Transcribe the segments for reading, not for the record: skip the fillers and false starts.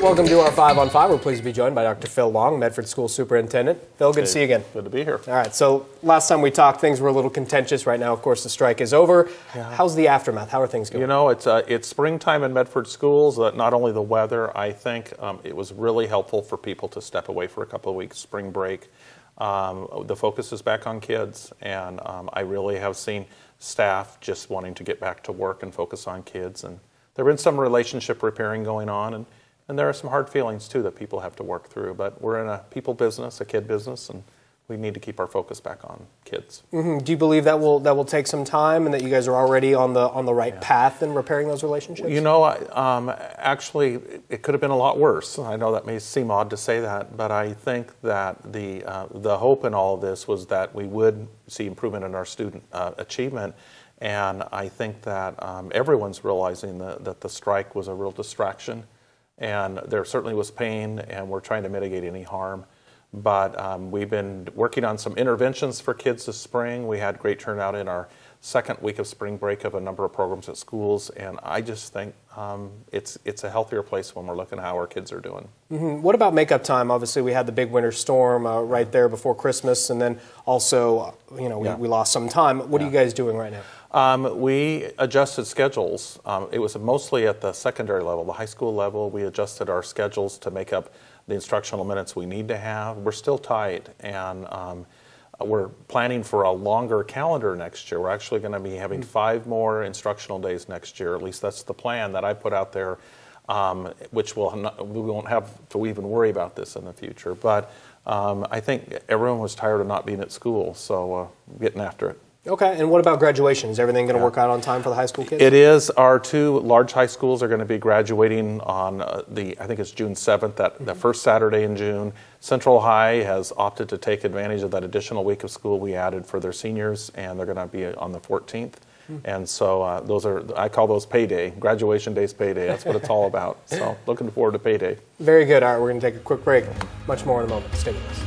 Welcome to our 5 on 5. We're pleased to be joined by Dr. Phil Long, Medford School Superintendent. Phil, good to see you again. Good to be here. All right, so last time we talked, things were a little contentious. Right now, of course, the strike is over. Yeah. How's the aftermath? How are things going? You know, it's springtime in Medford schools. Not only the weather, I think it was really helpful for people to step away for a couple of weeks, spring break. The focus is back on kids, and I really have seen staff just wanting to get back to work and focus on kids. And there have been some relationship repairing going on, and there are some hard feelings too that people have to work through. But we're in a people business, a kid business, and we need to keep our focus back on kids. Mm-hmm. Do you believe that will take some time, and that you guys are already on the right path in repairing those relationships? You know, actually, it could have been a lot worse. I know that may seem odd to say that, but I think that the hope in all of this was that we would see improvement in our student achievement. And I think that everyone's realizing that the strike was a real distraction, and there certainly was pain, and we're trying to mitigate any harm. But we've been working on some interventions for kids this spring. We had great turnout in our second week of spring break of a number of programs at schools, and I just think it's a healthier place when we're looking at how our kids are doing. Mm-hmm. What about makeup time? Obviously, we had the big winter storm right there before Christmas, and then also, you know, we lost some time. What are you guys doing right now? We adjusted schedules. It was mostly at the secondary level, the high school level. We adjusted our schedules to make up the instructional minutes we need to have. We're still tight, and we're planning for a longer calendar next year. We're actually going to be having 5 more instructional days next year. At least that's the plan that I put out there, which we won't have to even worry about this in the future. But I think everyone was tired of not being at school, so getting after it. Okay, and what about graduation? Is everything going to work out on time for the high school kids? It is. Our 2 large high schools are going to be graduating on I think it's June 7th, the first Saturday in June. Central High has opted to take advantage of that additional week of school we added for their seniors, and they're going to be on the 14th. And so I call those payday, graduation day's payday. That's what it's all about. So looking forward to payday. Very good. All right, we're going to take a quick break. Much more in a moment. Stay with us.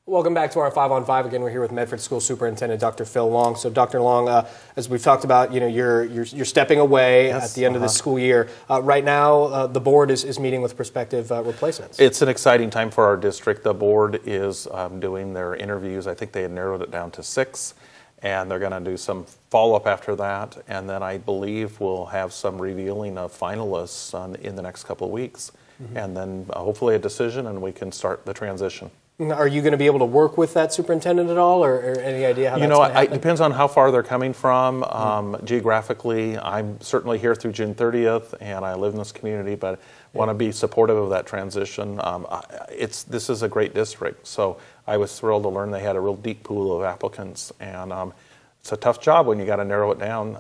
Welcome back to our 5 on 5. Again, we're here with Medford School Superintendent Dr. Phil Long. So, Dr. Long, as we've talked about, you know, you're stepping away at the end of the school year. Right now, the board is meeting with prospective replacements. It's an exciting time for our district. The board is doing their interviews. I think they had narrowed it down to 6, and they're going to do some follow-up after that. And then I believe we'll have some revealing of finalists in the next couple of weeks, and then hopefully a decision, and we can start the transition. Are you going to be able to work with that superintendent at all, or any idea how that's going to happen? It depends on how far they're coming from. Geographically, I'm certainly here through June 30th, and I live in this community, but want to be supportive of that transition. This is a great district, so I was thrilled to learn they had a real deep pool of applicants, and it's a tough job when you got to narrow it down.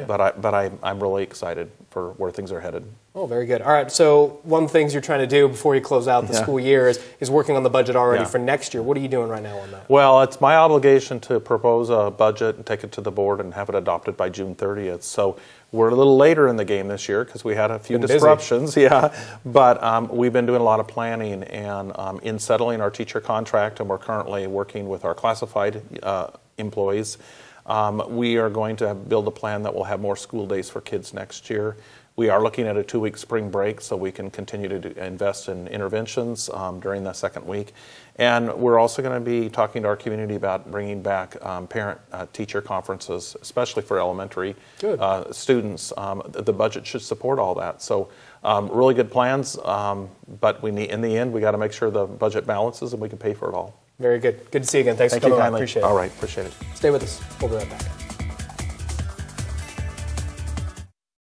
But I'm really excited for where things are headed. Oh, very good. All right, so one of the things you're trying to do before you close out the school year is working on the budget already for next year. What are you doing right now on that? Well, it's my obligation to propose a budget and take it to the board and have it adopted by June 30th. So we're a little later in the game this year because we had a few disruptions. But we've been doing a lot of planning and in settling our teacher contract, and we're currently working with our classified employees. We are going to build a plan that will have more school days for kids next year. We are looking at a 2-week spring break so we can continue to invest in interventions during the 2nd week. And we're also going to be talking to our community about bringing back parent-teacher conferences, especially for elementary students. The budget should support all that. So really good plans, but in the end, we got to make sure the budget balances and we can pay for it all. Very good. Good to see you again. Thanks for coming on. Appreciate it. All right. Appreciate it. Stay with us. We'll be right back.